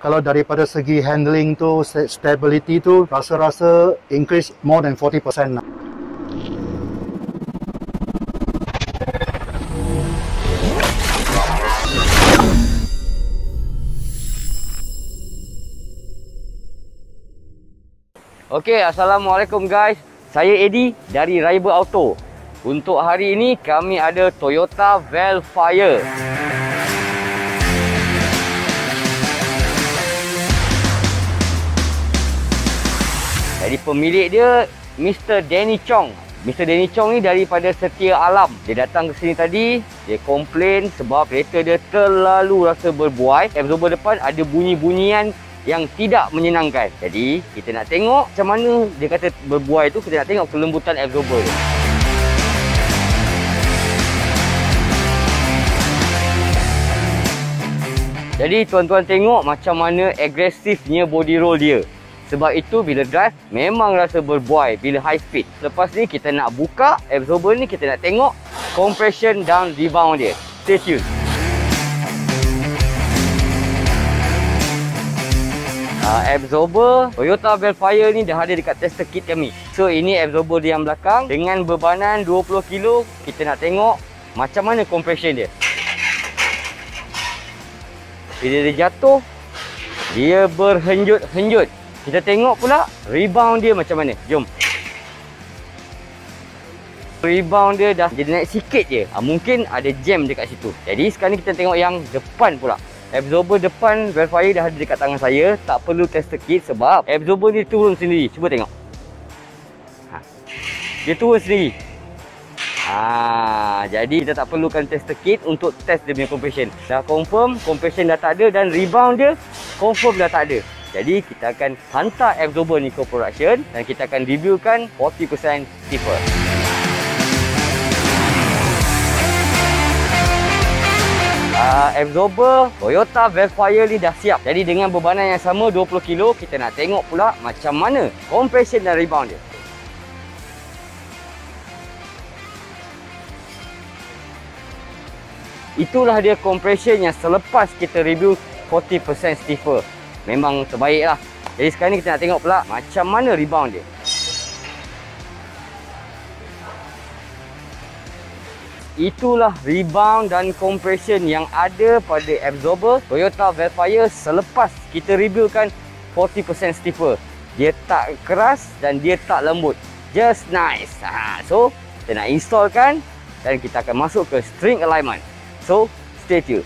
Kalau daripada segi handling tu, stability tu, rasa-rasa increase more than 40% lah. Okey, Assalamualaikum guys. Saya Eddie dari Raiber Auto. Untuk hari ini kami ada Toyota Velfire. Jadi pemilik dia Mr. Danny Chong. Mr. Danny Chong ni daripada Setia Alam. Dia datang ke sini tadi, dia komplain sebab kereta dia terlalu rasa berbuai. Absorber depan ada bunyi-bunyian yang tidak menyenangkan. Jadi kita nak tengok macam mana dia kata berbuai tu, kita nak tengok kelembutan absorber dia. Jadi tuan-tuan tengok macam mana agresifnya body roll dia. Sebab itu bila drive memang rasa berbuai bila high speed. Lepas ni kita nak buka absorber ni, kita nak tengok compression dan rebound dia. Stay tune. Absorber Toyota Velfire ni dah ada dekat tester kit kami. So ini absorber dia yang belakang dengan bebanan 20 kg. Kita nak tengok macam mana compression dia. Bila dia jatuh, dia berhenjut-henjut. Kita tengok pula rebound dia macam mana. Jom. Rebound dia dah jadi naik sikit je. Mungkin ada jam dekat situ. Jadi sekarang ni kita tengok yang depan pula. Absorber depan Velfire dah ada dekat tangan saya. Tak perlu tester kit sebab absorber dia turun sendiri. Cuba tengok. Dia turun sendiri. Jadi kita tak perlukan tester kit untuk test dia punya compression. Dah confirm compression dah tak ada dan rebound dia confirm dah tak ada. Jadi kita akan hantar absorber ni ke production dan kita akan reviewkan 40% stiffer. Absorber Toyota Velfire ni dah siap. Jadi dengan bebanan yang sama 20 kg, kita nak tengok pula macam mana compression dan rebound dia. Itulah dia compression yang selepas kita review 40% stiffer. Memang terbaik lah. Jadi sekarang ni kita nak tengok pula macam mana rebound dia. Itulah rebound dan compression yang ada pada absorber Toyota Velfire selepas kita reviewkan 40% stiffer. Dia tak keras dan dia tak lembut. Just nice. So kita nak installkan dan kita akan masuk ke string alignment. So stay tune.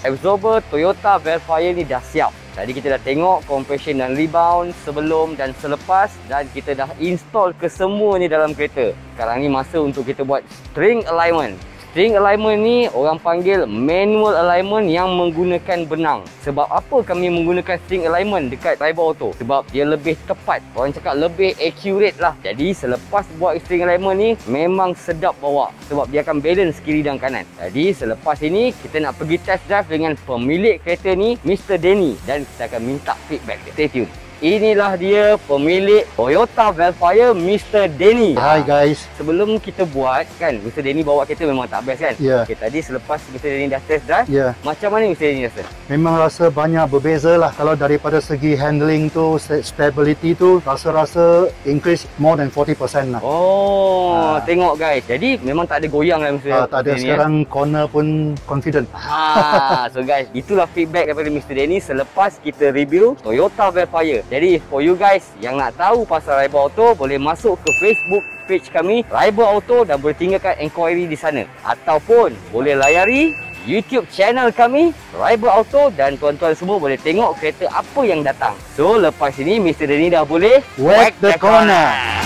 Absorber Toyota Velfire ni dah siap. Tadi kita dah tengok compression dan rebound sebelum dan selepas dan kita dah install kesemua ni dalam kereta. Sekarang ni masa untuk kita buat string alignment. String alignment ni orang panggil manual alignment yang menggunakan benang. Sebab apa kami menggunakan string alignment dekat Raiber Auto? Sebab dia lebih tepat. Orang cakap lebih accurate lah. Jadi selepas buat string alignment ni memang sedap bawa. Sebab dia akan balance kiri dan kanan. Jadi selepas ini kita nak pergi test drive dengan pemilik kereta ni, Mr. Danny. Dan kita akan minta feedback dia. Stay tune. Inilah dia pemilik Toyota Velfire, Mr. Danny. Hi guys. Sebelum kita buat kan, Mr. Danny bawa kereta memang tak best kan? Ya. Okay, tadi selepas Mr. Danny dah test drive, macam mana Mr. Danny rasa? Memang rasa banyak berbeza lah. Kalau daripada segi handling tu, stability tu, rasa-rasa increase more than 40% lah. Tengok guys. Jadi memang tak ada goyang lah Mr. Tak ada. Danny, sekarang corner pun confident. So guys, itulah feedback daripada Mr. Danny selepas kita review Toyota Velfire. Jadi for you guys yang nak tahu pasal Raiber Auto, boleh masuk ke Facebook page kami Raiber Auto dan boleh tinggalkan inquiry di sana. Ataupun boleh layari YouTube channel kami Raiber Auto dan tuan-tuan semua boleh tengok kereta apa yang datang. So lepas ini Mr. Danny dah boleh whack the corner.